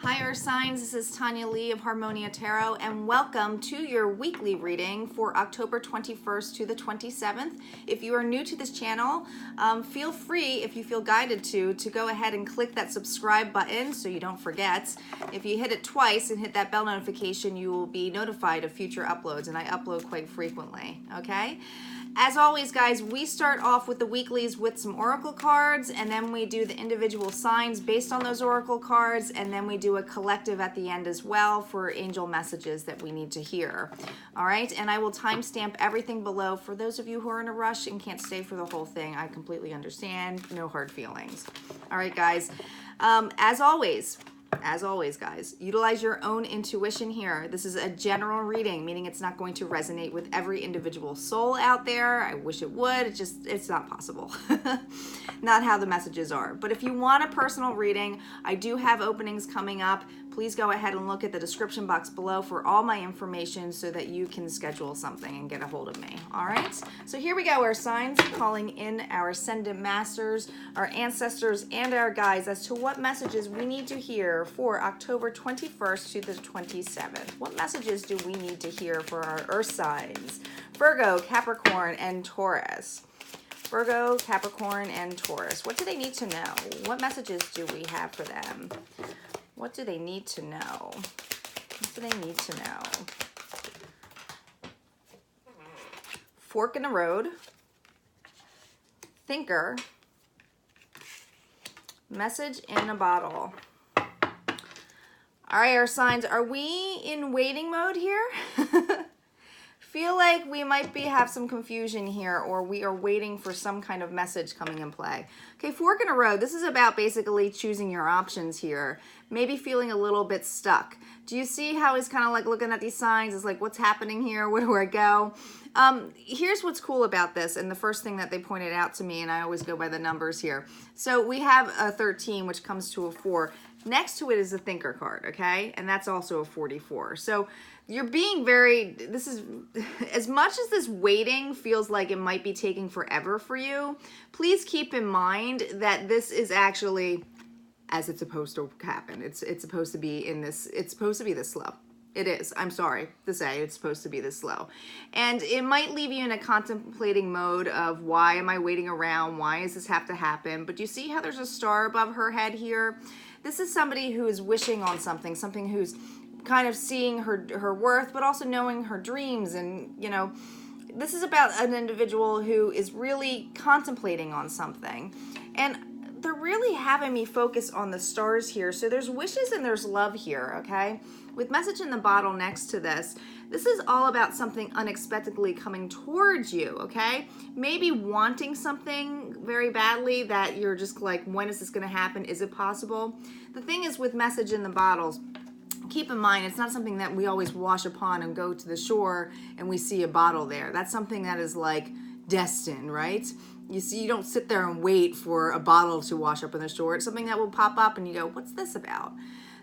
Hi, Earth Signs. This is Tanya Lee of Harmonia Tarot, and welcome to your weekly reading for October 21st to the 27th. If you are new to this channel, feel free, if you feel guided to go ahead and click that subscribe button so you don't forget. If you hit it twice and hit that bell notification, you will be notified of future uploads, and I upload quite frequently, okay? As always, guys, we start off with the weeklies with some oracle cards, and then we do the individual signs based on those oracle cards, and then we do a collective at the end as well for angel messages that we need to hear. All right, and I will timestamp everything below. For those of you who are in a rush and can't stay for the whole thing, I completely understand. No hard feelings. All right, guys, as always, guys, utilize your own intuition here. This is a general reading, meaning it's not going to resonate with every individual soul out there. I wish it would. It's not possible. Not how the messages are. But if you want a personal reading, I do have openings coming up. Please go ahead and look at the description box below for all my information so that you can schedule something and get a hold of me. All right? So here we go, our signs, calling in our ascendant masters, our ancestors, and our guides as to what messages we need to hear for October 21st to the 27th. What messages do we need to hear for our earth signs? Virgo, Capricorn, and Taurus. Virgo, Capricorn, and Taurus. What do they need to know? What messages do we have for them? What do they need to know? What do they need to know? Fork in the road. Thinker. Message in a bottle. All right, our signs, are we in waiting mode here? Feel like we might have some confusion here, or we are waiting for some kind of message coming in play. Okay, fork in a road. This is about basically choosing your options here. Maybe feeling a little bit stuck. Do you see how he's kind of like looking at these signs? It's like, what's happening here? Where do I go? Here's what's cool about this, and the first thing that they pointed out to me, and I always go by the numbers here. So we have a 13, which comes to a 4. Next to it is a thinker card, okay? And that's also a 44. So you're being this is, as much as this waiting feels like it might be taking forever for you, please keep in mind that this is actually as it's supposed to happen. It's supposed to be it's supposed to be this slow. It is. I'm sorry to say it's supposed to be this slow. And it might leave you in a contemplating mode of, why am I waiting around? Why does this have to happen? But you see how there's a star above her head here? This is somebody who is wishing on something who's kind of seeing her worth, but also knowing her dreams. And, you know, this is about an individual who is really contemplating on something. And they're really having me focus on the stars here. So there's wishes and there's love here, okay? With message in the bottle next to this, this is all about something unexpectedly coming towards you, okay? Maybe wanting something very badly that you're just like, when is this going to happen? Is it possible? The thing is with message in the bottles, keep in mind, it's not something that we always wash upon and go to the shore and we see a bottle there. That's something that is like destined, right? You see, you don't sit there and wait for a bottle to wash up in the shore. It's something that will pop up and you go, what's this about?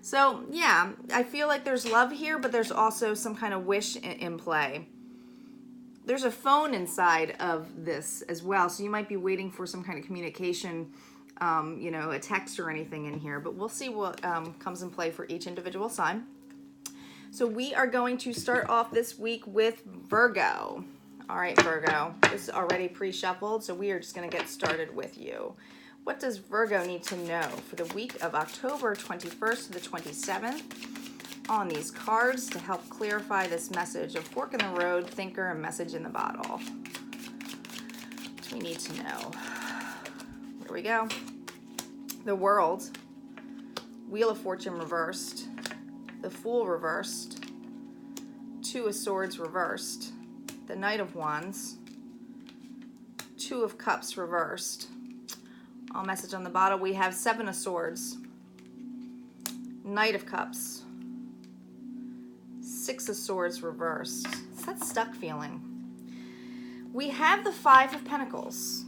So yeah, I feel like there's love here, but there's also some kind of wish in play. There's a phone inside of this as well, so you might be waiting for some kind of communication, you know, a text or anything in here, but we'll see what comes in play for each individual sign. So we are going to start off this week with Virgo. All right, Virgo, this is already pre-shuffled, so we are just going to get started with you. What does Virgo need to know for the week of October 21st to the 27th on these cards to help clarify this message of fork in the road, thinker, and message in the bottle? What do we need to know? Here we go. The World, Wheel of Fortune reversed, the Fool reversed, Two of Swords reversed, the Knight of Wands, Two of Cups reversed. All message on the bottle, we have Seven of Swords, Knight of Cups, Six of Swords reversed. It's that stuck feeling. We have the Five of Pentacles.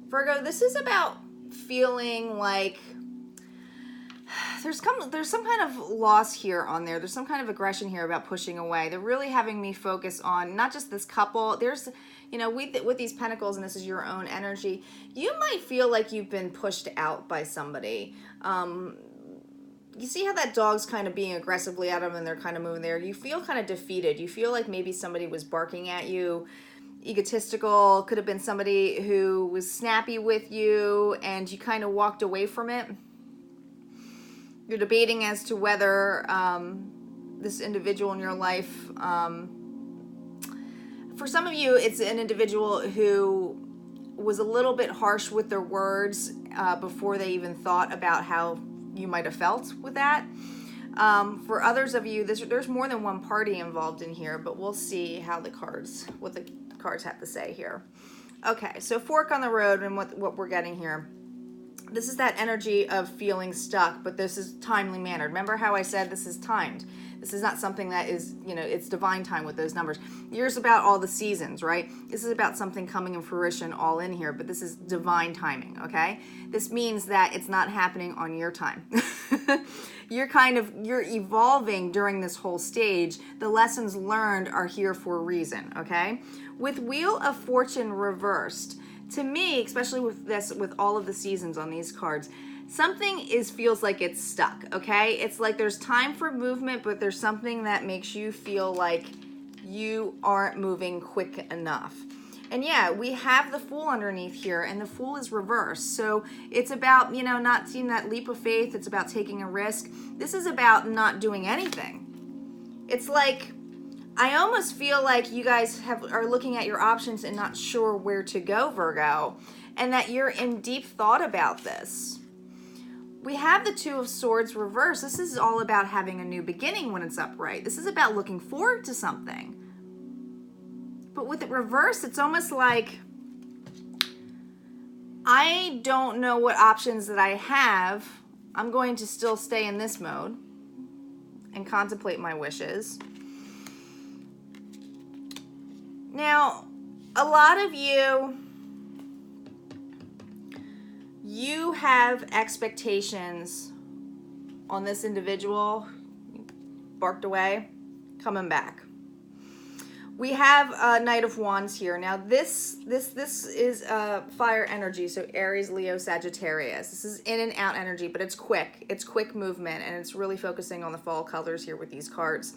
Virgo, this is about feeling like there's some kind of loss here on there. There's some kind of aggression here about pushing away. They're really having me focus on not just this couple. There's, you know, with these pentacles, and this is your own energy, you might feel like you've been pushed out by somebody. you see how that dog's kind of being aggressively at them and they're kind of moving there. You feel kind of defeated. You feel like maybe somebody was barking at you, egotistical. Could have been somebody who was snappy with you and you kind of walked away from it. You're debating as to whether this individual in your life, for some of you, it's an individual who was a little bit harsh with their words before they even thought about how you might have felt with that. For others of you, there's more than one party involved in here, but we'll see how what the cards have to say here. Okay, so fork on the road and what we're getting here. This is that energy of feeling stuck, but this is timely mannered. Remember how I said this is timed? This is not something that is, it's divine time with those numbers. Yours about all the seasons, right? This is about something coming in fruition all in here, but this is divine timing, okay? This means that it's not happening on your time. You're evolving during this whole stage. The lessons learned are here for a reason, okay? With Wheel of Fortune reversed, to me, especially with all of the seasons on these cards, something feels like it's stuck, okay? It's like there's time for movement, but there's something that makes you feel like you aren't moving quick enough. And yeah, we have the Fool underneath here, and the Fool is reversed. So it's about, not seeing that leap of faith. It's about taking a risk. This is about not doing anything. It's like, I almost feel like you guys are looking at your options and not sure where to go, Virgo, and that you're in deep thought about this. We have the Two of Swords reversed. This is all about having a new beginning when it's upright. This is about looking forward to something. But with it reversed, it's almost like I don't know what options that I have. I'm going to still stay in this mode and contemplate my wishes. Now, a lot of you have expectations on this individual, barked away, coming back. We have a Knight of Wands here. Now this is fire energy, so Aries, Leo, Sagittarius. This is in and out energy, but it's quick. It's quick movement, and it's really focusing on the fall colors here with these cards.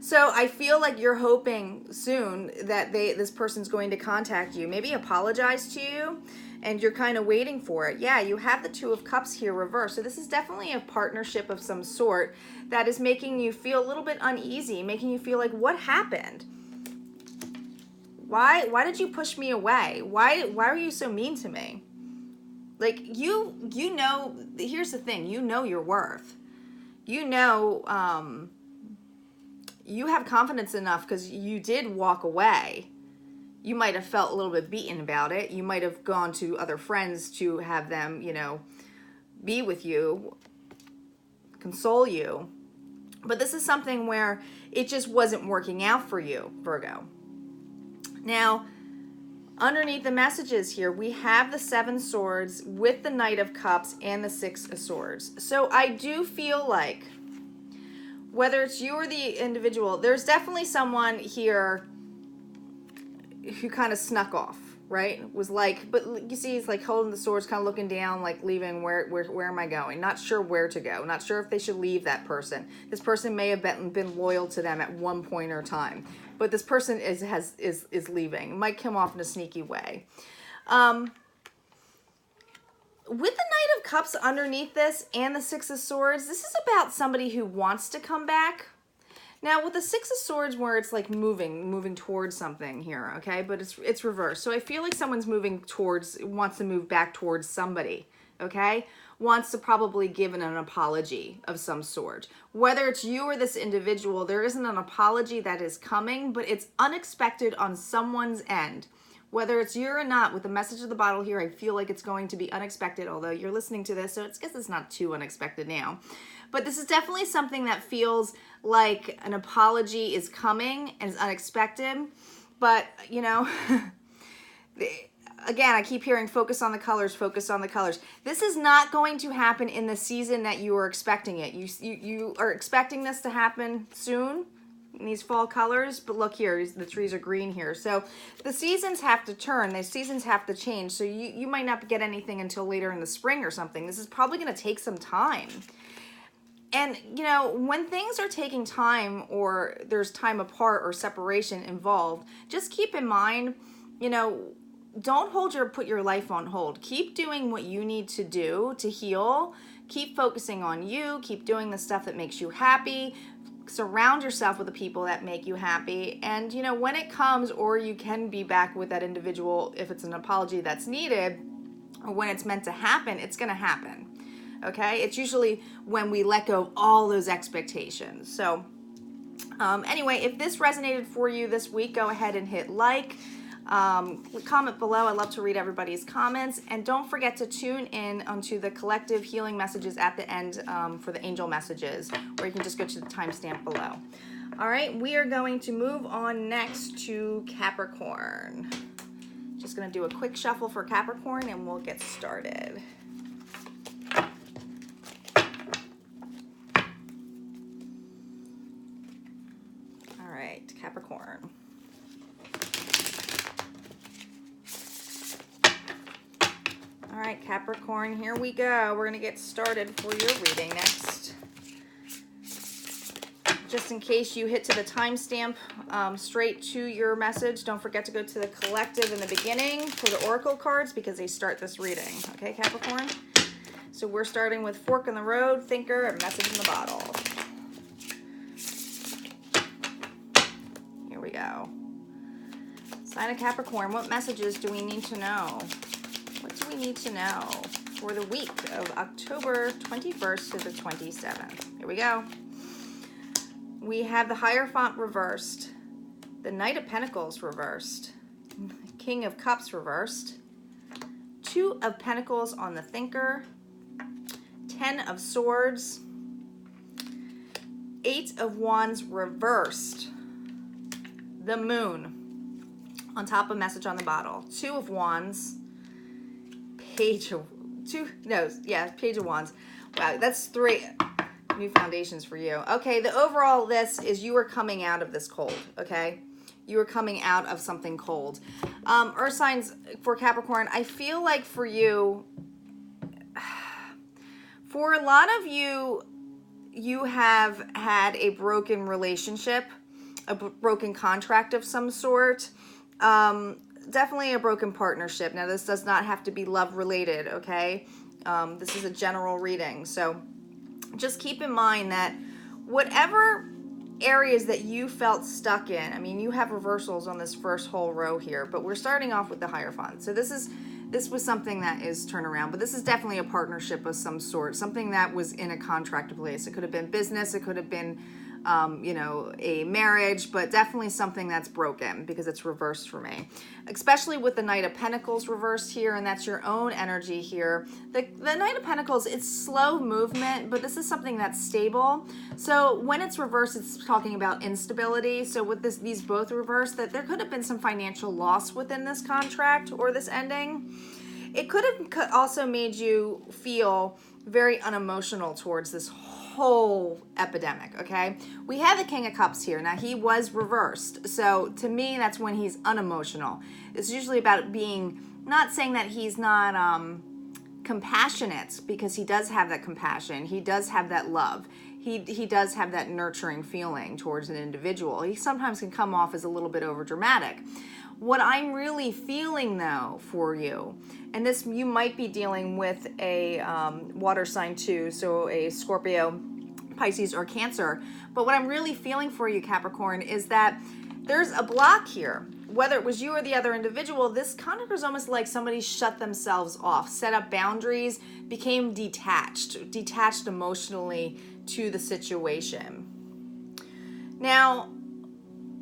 So I feel like you're hoping soon that this person's going to contact you, maybe apologize to you, and you're kind of waiting for it. Yeah, you have the Two of Cups here reversed. So this is definitely a partnership of some sort that is making you feel a little bit uneasy, making you feel like, what happened? Why did you push me away? Why are you so mean to me? Like, you know, here's the thing, you know your worth. You know, you have confidence enough because you did walk away. You might have felt a little bit beaten about it. You might have gone to other friends to have them, be with you, console you. But this is something where it just wasn't working out for you, Virgo. Now, underneath the messages here, we have the Seven Swords with the Knight of Cups and the Six of Swords. So I do feel like, whether it's you or the individual, there's definitely someone here who kind of snuck off, right? Was like, but you see, he's like holding the swords, kind of looking down, like leaving, where am I going? Not sure where to go. Not sure if they should leave that person. This person may have been loyal to them at one point or time, but this person is leaving. It might come off in a sneaky way. With the Knight of Cups underneath this and the Six of Swords, this is about somebody who wants to come back. Now, with the Six of Swords, where it's like moving towards something here, okay? But it's reversed. So I feel like someone's wants to move back towards somebody, okay? Wants to probably give an apology of some sort. Whether it's you or this individual, there isn't an apology that is coming, but it's unexpected on someone's end. Whether it's you or not, with the message of the bottle here, I feel like it's going to be unexpected, although you're listening to this, so I guess it's not too unexpected now. But this is definitely something that feels like an apology is coming and is unexpected. But, again, I keep hearing focus on the colors, focus on the colors. This is not going to happen in the season that you are expecting it. You are expecting this to happen soon, in these fall colors, but look here, the trees are green here. So the seasons have to turn, the seasons have to change. So you might not get anything until later in the spring or something. This is probably going to take some time. And, you know, when things are taking time or there's time apart or separation involved, just keep in mind, you know, don't put your life on hold. Keep doing what you need to do to heal. Keep focusing on you. Keep doing the stuff that makes you happy. Surround yourself with the people that make you happy. And, you know, when it comes, or you can be back with that individual if it's an apology that's needed, or when it's meant to happen, it's going to happen. Okay? It's usually when we let go of all those expectations. So, anyway, if this resonated for you this week, go ahead and hit like. Comment below. I love to read everybody's comments. And don't forget to tune in onto the collective healing messages at the end for the angel messages, or you can just go to the timestamp below. All right, we are going to move on next to Capricorn. Just going to do a quick shuffle for Capricorn and we'll get started. All right, Capricorn. All right, Capricorn, here we go. We're going to get started for your reading next. Just in case you hit to the timestamp straight to your message, don't forget to go to the collective in the beginning for the oracle cards because they start this reading. Okay, Capricorn? So we're starting with fork in the road, thinker, and message in the bottle. Here we go. Sign of Capricorn, what messages do we need to know? What do we need to know for the week of October 21st to the 27th? Here we go. We have the Hierophant reversed, the Knight of Pentacles reversed, King of Cups reversed, Two of Pentacles on the thinker, 10 of Swords, 8 of Wands reversed, the Moon on top of message on the bottle, 2 of Wands, Page of Wands. Wow, that's 3 new foundations for you. Okay, the overall this is you are coming out of this cold, okay? You are coming out of something cold. Earth signs for Capricorn, I feel like for you, for a lot of you, you have had a broken relationship, a broken contract of some sort. Definitely a broken partnership. Now, this does not have to be love related, okay? This is a general reading. So just keep in mind that whatever areas that you felt stuck in, I mean, you have reversals on this first whole row here, but we're starting off with the Hierophant. So this was something that is turnaround, but this is definitely a partnership of some sort, something that was in a contract place. It could have been business, it could have been you know, a marriage, but definitely something that's broken because it's reversed for me. Especially with the Knight of Pentacles reversed here, and that's your own energy here. The Knight of Pentacles, it's slow movement, but this is something that's stable. So when it's reversed, it's talking about instability. So with these both reversed, that there could have been some financial loss within this contract or this ending. It could have also made you feel very unemotional towards this whole epidemic, okay? We have the King of Cups here. Now, he was reversed. So, to me, that's when he's unemotional. It's usually about being, not saying that he's not compassionate, because he does have that compassion. He does have that love. He does have that nurturing feeling towards an individual. He sometimes can come off as a little bit overdramatic. What I'm really feeling, though, for you, and this, you might be dealing with a water sign too, so a Scorpio, Pisces, or Cancer, but what I'm really feeling for you, Capricorn, is that there's a block here. Whether it was you or the other individual, this concept is almost like somebody shut themselves off, set up boundaries, became detached emotionally to the situation. Now,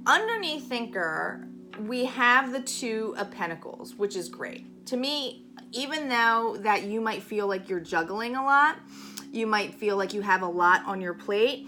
underneath thinker, we have the Two of Pentacles, which is great. To me, even though that you might feel like you're juggling a lot, you might feel like you have a lot on your plate,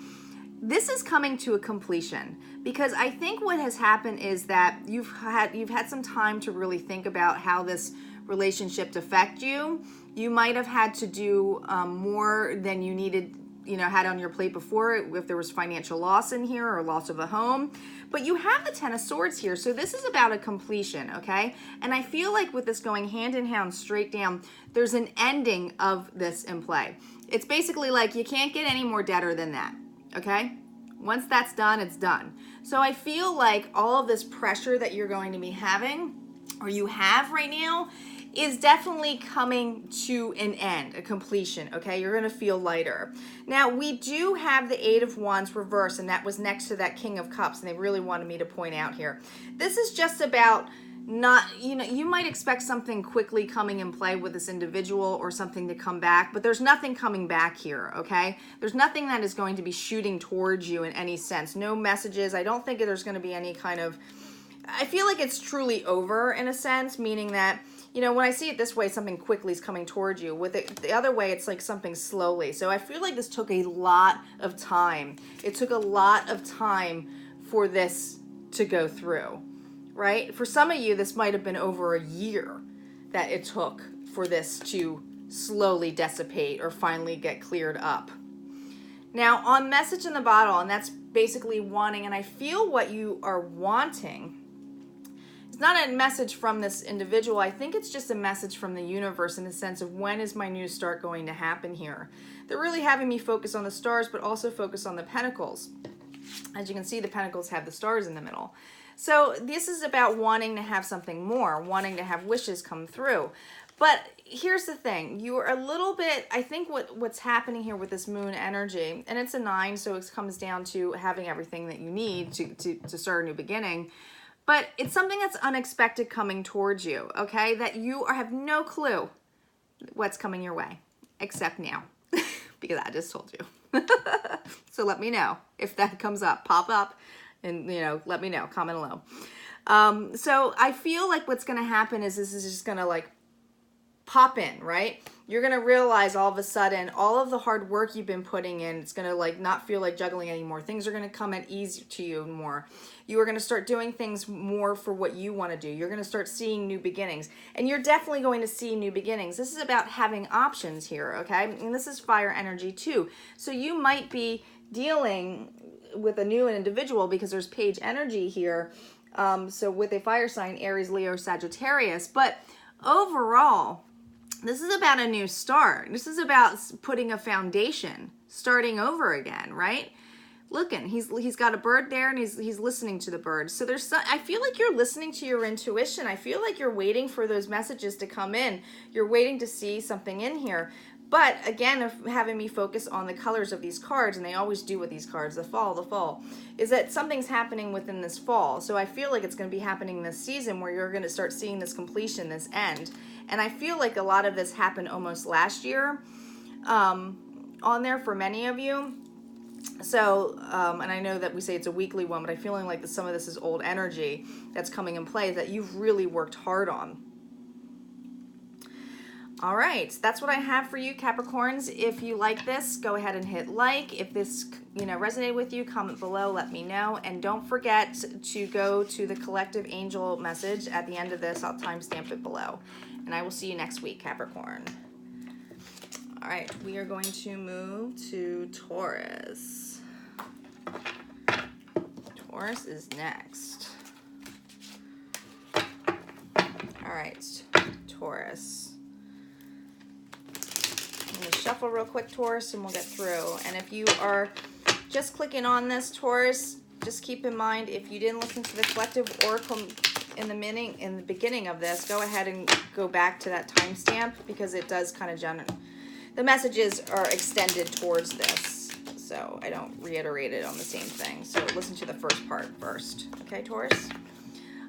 this is coming to a completion, because I think what has happened is that you've had some time to really think about how this relationship affect you. You might have had to do more than you needed, had on your plate before, if there was financial loss in here or loss of a home. But you have the Ten of Swords here, so this is about a completion, okay? And I feel like with this going hand in hand straight down, there's an ending of this in play. It's basically like you can't get any more deader than that, okay? Once that's done, it's done. So I feel like all of this pressure that you're going to be having, or you have right now, is definitely coming to an end, a completion, okay? You're gonna feel lighter. Now, we do have the Eight of Wands reversed, and that was next to that King of Cups, and they really wanted me to point out here. This is just about not, you might expect something quickly coming in play with this individual or something to come back, but there's nothing coming back here, okay? There's nothing that is going to be shooting towards you in any sense. No messages. I don't think there's gonna be any kind of, I feel like it's truly over in a sense, meaning that, when I see it this way, something quickly is coming towards you. With it the other way, it's like something slowly. So I feel like this took a lot of time. It took a lot of time for this to go through, right? For some of you, this might have been over a year that it took for this to slowly dissipate or finally get cleared up. Now, on message in the bottle, and that's basically wanting, and I feel what you are wanting, it's not a message from this individual. I think it's just a message from the universe in the sense of when is my new start going to happen here. They're really having me focus on the stars, but also focus on the pentacles. As you can see, the pentacles have the stars in the middle. So this is about wanting to have something more, wanting to have wishes come through. But here's the thing, you are a little bit, I think what's happening here with this moon energy, and it's a 9, so it comes down to having everything that you need to start a new beginning. But it's something that's unexpected coming towards you, okay? That you have no clue what's coming your way, except now, because I just told you. So let me know if that comes up, pop up, and let me know, comment below. So I feel like what's gonna happen is this is just gonna like pop in, right? You're gonna realize all of a sudden all of the hard work you've been putting in, it's gonna like not feel like juggling anymore. Things are gonna come at ease to you more. You are gonna start doing things more for what you wanna do. You're gonna start seeing new beginnings, and you're definitely going to see new beginnings. This is about having options here, okay? And this is fire energy too. So you might be dealing with a new individual because there's page energy here. So with a fire sign, Aries, Leo, Sagittarius, but overall, this is about a new start. This is about putting a foundation, starting over again, right? Looking, he's got a bird there, and he's listening to the bird. So I feel like you're listening to your intuition. I feel like you're waiting for those messages to come in. You're waiting to see something in here. But again, having me focus on the colors of these cards, and they always do with these cards, the fall, is that something's happening within this fall. So I feel like it's going to be happening this season where you're going to start seeing this completion, this end. And I feel like a lot of this happened almost last year on there for many of you. So, and I know that we say it's a weekly one, but I'm feeling like some of this is old energy that's coming in play that you've really worked hard on. All right, that's what I have for you, Capricorns. If you like this, go ahead and hit like. If this, resonated with you, comment below, let me know. And don't forget to go to the collective angel message at the end of this. I'll timestamp it below. And I will see you next week, Capricorn. All right, we are going to move to Taurus. Taurus is next. All right, Taurus. I'm going to shuffle real quick, Taurus, and we'll get through. And if you are just clicking on this, Taurus, just keep in mind, if you didn't listen to the collective oracle in the beginning of this, go ahead and go back to that timestamp, because it does kind of the messages are extended towards this, so I don't reiterate it on the same thing. So listen to the first part first, okay, Taurus?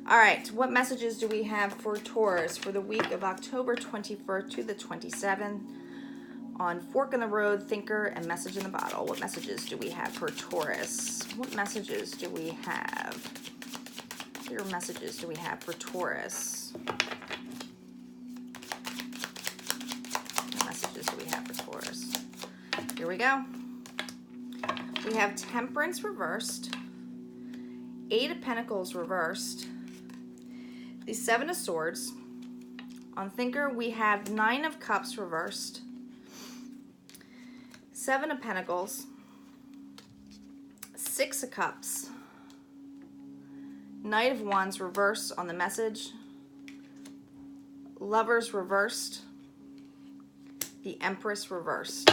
All right, what messages do we have for Taurus for the week of October 21st to the 27th on Fork in the Road, Thinker, and Message in the Bottle? What messages do we have for Taurus? What messages do we have? What clear messages do we have for Taurus? What messages do we have for Taurus? Here we go. We have Temperance reversed, Eight of Pentacles reversed, the Seven of Swords. On Thinker, we have Nine of Cups reversed, Seven of Pentacles, Six of Cups, Knight of Wands reversed on the message, Lovers reversed, the Empress reversed.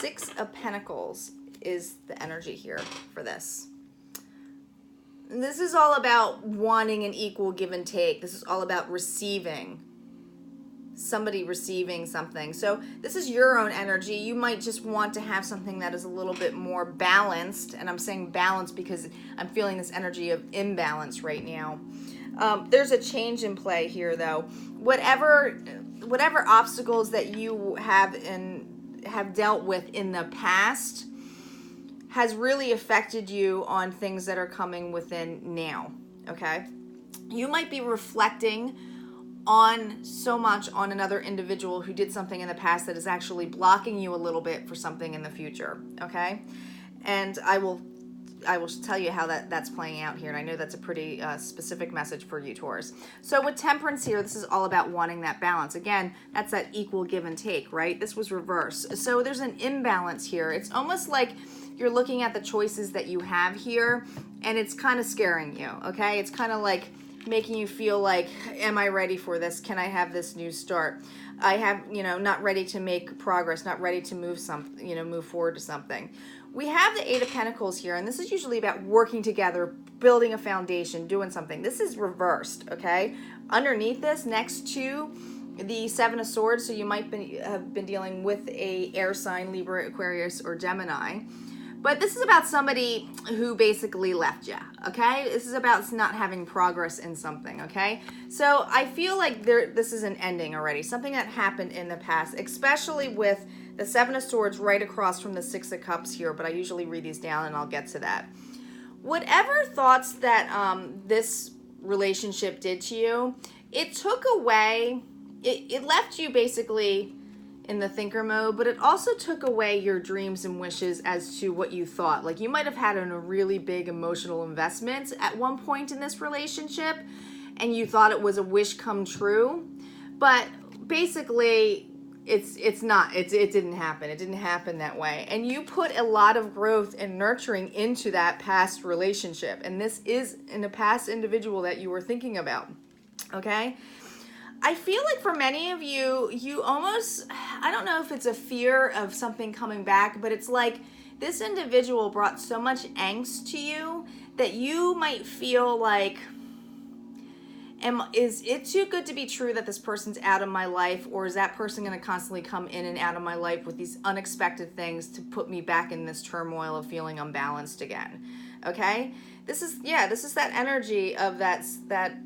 Six of Pentacles is the energy here for this. And this is all about wanting an equal give and take. This is all about receiving. Somebody receiving something. So this is your own energy. You might just want to have something that is a little bit more balanced. And I'm saying balanced because I'm feeling this energy of imbalance right now. There's a change in play here, though. Whatever obstacles that you have dealt with in the past has really affected you on things that are coming within now, okay? You might be reflecting on so much on another individual who did something in the past that is actually blocking you a little bit for something in the future, okay? And I will tell you how that's playing out here, and I know that's a pretty specific message for you, Taurus. So with Temperance here, this is all about wanting that balance. Again, that's that equal give and take, right? This was reverse. So there's an imbalance here. It's almost like you're looking at the choices that you have here, and it's kind of scaring you, okay? It's kind of like making you feel like, am I ready for this? Can I have this new start? I have, not ready to make progress, not ready to move forward to something. We have the Eight of Pentacles here, and this is usually about working together, building a foundation, doing something. This is reversed, okay? Underneath this, next to the Seven of Swords, so you might have been dealing with a air sign, Libra, Aquarius, or Gemini. But this is about somebody who basically left you, okay? This is about not having progress in something, okay? So I feel like this is an ending already, something that happened in the past, especially with the Seven of Swords right across from the Six of Cups here, but I usually read these down and I'll get to that. Whatever thoughts that this relationship did to you, it took away, it left you basically in the thinker mode, but it also took away your dreams and wishes as to what you thought. Like you might have had a really big emotional investment at one point in this relationship, and you thought it was a wish come true, but basically it's not. It didn't happen. It didn't happen that way. And you put a lot of growth and nurturing into that past relationship, and this is in a past individual that you were thinking about, okay? I feel like for many of you, you almost, I don't know if it's a fear of something coming back, but it's like this individual brought so much angst to you that you might feel like, is it too good to be true that this person's out of my life, or is that person going to constantly come in and out of my life with these unexpected things to put me back in this turmoil of feeling unbalanced again, okay? This is that energy of that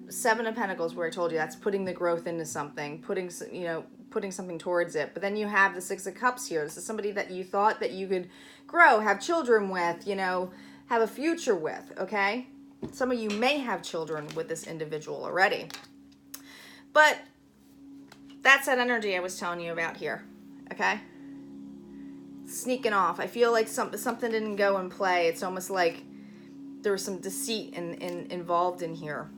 Seven of Pentacles where I told you that's putting the growth into something, putting something towards it. But then you have the Six of Cups here. This is somebody that you thought that you could grow, have children with, have a future with, okay? Some of you may have children with this individual already. But that's that energy I was telling you about here, okay? Sneaking off. I feel like something didn't go in play. It's almost like there was some deceit involved in here.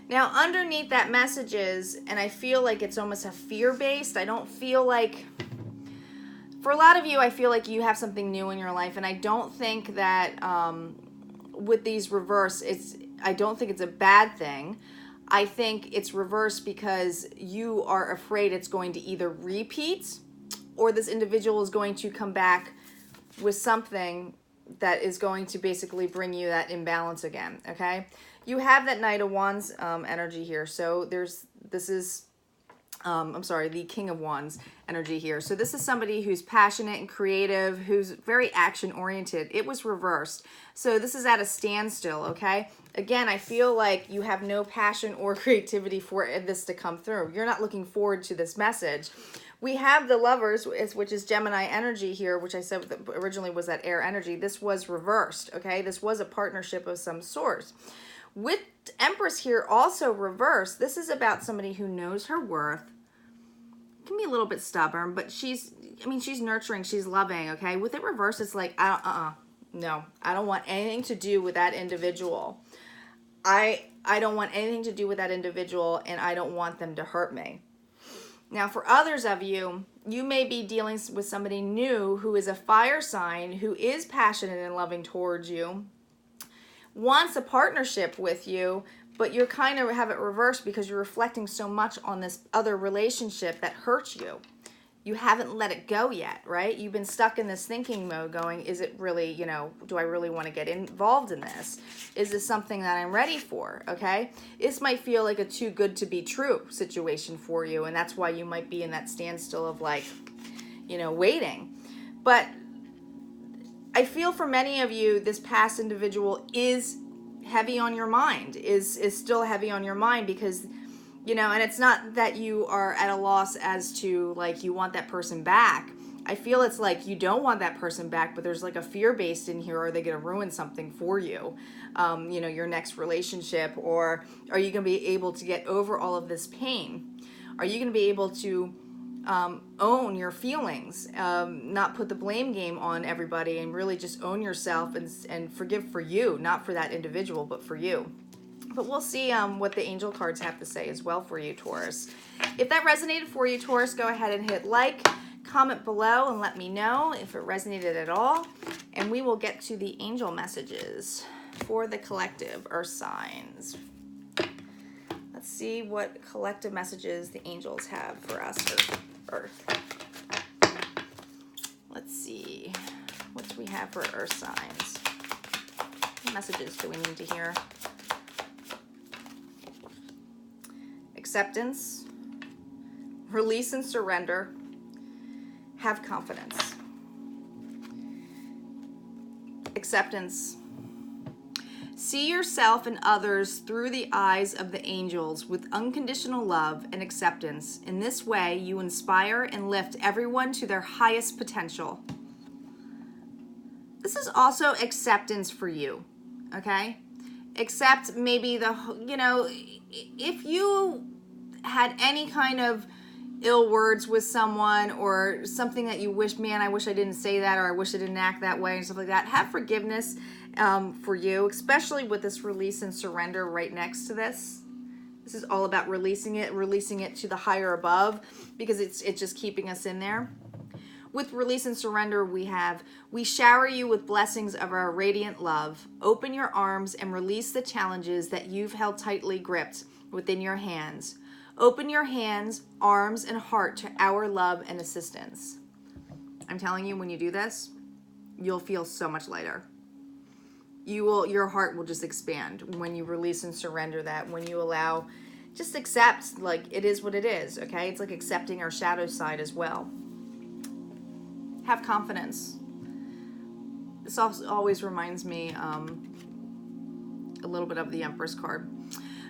Now, underneath that message is, and I feel like it's almost a fear-based. I don't feel like, for a lot of you, I feel like you have something new in your life, and I don't think that with these reverse, I don't think it's a bad thing. I think it's reversed because you are afraid it's going to either repeat or this individual is going to come back with something that is going to basically bring you that imbalance again, okay? You have that Knight of Wands energy here. So the King of Wands energy here. So this is somebody who's passionate and creative, who's very action-oriented. It was reversed. So this is at a standstill, okay? Again, I feel like you have no passion or creativity for this to come through. You're not looking forward to this message. We have the Lovers, which is Gemini energy here, which I said originally was that air energy. This was reversed, okay? This was a partnership of some sort. With Empress here also reversed, this is about somebody who knows her worth, can be a little bit stubborn, but she's nurturing, she's loving, okay? With it reversed, it's like, no, I don't want anything to do with that individual. I don't want anything to do with that individual, and I don't want them to hurt me. Now, for others of you, you may be dealing with somebody new who is a fire sign, who is passionate and loving towards you, wants a partnership with you, but you're kind of have it reversed because you're reflecting so much on this other relationship that hurts you. you haven't let it go yet, right? You've been stuck in this thinking mode going, is it really, you know, do I really want to get involved in this? Is this something that I'm ready for, okay? This might feel like a too good to be true situation for you, and that's why you might be in that standstill of like, you know, waiting. But I feel for many of you, this past individual is heavy on your mind, is still heavy on your mind because, you know, and it's not that you are at a loss as to like you want that person back. I feel it's like you don't want that person back, but there's like a fear based in here. Are they going to ruin something for you? You know, your next relationship, or are you going to be able to get over all of this pain? Are you going to be able to own your feelings, not put the blame game on everybody, and really just own yourself and forgive for you, not for that individual, but for you? But we'll see what the angel cards have to say as well for you, Taurus. If that resonated for you, Taurus, go ahead and hit like, comment below, and let me know if it resonated at all. And we will get to the angel messages for the collective Earth signs. Let's see what collective messages the angels have for us, Earth. Let's see. What do we have for Earth signs? What messages do we need to hear? Acceptance, release and surrender, have confidence. Acceptance. See yourself and others through the eyes of the angels with unconditional love and acceptance. In this way, you inspire and lift everyone to their highest potential. This is also acceptance for you, okay? Accept maybe you know, if you had any kind of ill words with someone or something that you wish, man, I wish I didn't say that, or I wish I didn't act that way and stuff like that, have forgiveness for you, especially with this release and surrender right next to this. This is all about releasing it to the higher above, because it's just keeping us in there. With release and surrender, we shower you with blessings of our radiant love. Open your arms and release the challenges that you've held tightly gripped within your hands. Open your hands, arms, and heart to our love and assistance. I'm telling you, when you do this, you'll feel so much lighter. Your heart will just expand when you release and surrender that, when you allow, just accept, like, it is what it is, okay? It's like accepting our shadow side as well. Have confidence. This also always reminds me a little bit of the Empress card.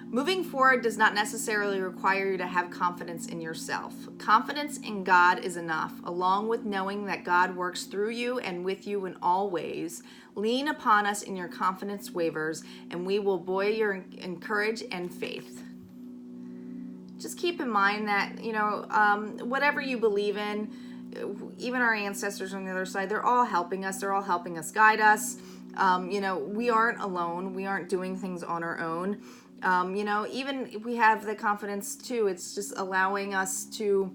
Moving forward does not necessarily require you to have confidence in yourself. Confidence in God is enough, along with knowing that God works through you and with you in all ways. Lean upon us in your confidence wavers, and we will buoy your courage and faith. Just keep in mind that, you know, whatever you believe in, even our ancestors on the other side, they're all helping us. They're all helping us guide us. You know, we aren't alone. We aren't doing things on our own. You know, even if we have the confidence too, it's just allowing us to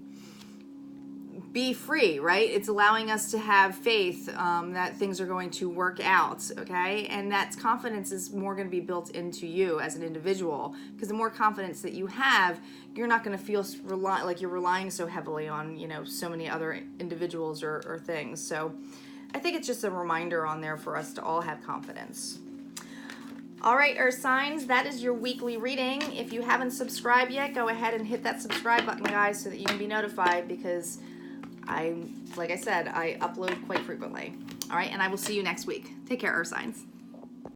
be free, right? It's allowing us to have faith that things are going to work out, okay? And that confidence is more going to be built into you as an individual, because the more confidence that you have, you're not going to feel like you're relying so heavily on, you know, so many other individuals or things. So I think it's just a reminder on there for us to all have confidence. All right, Earth signs, that is your weekly reading. If you haven't subscribed yet, go ahead and hit that subscribe button, guys, so that you can be notified, because like I said, I upload quite frequently. All right, and I will see you next week. Take care, Earth signs.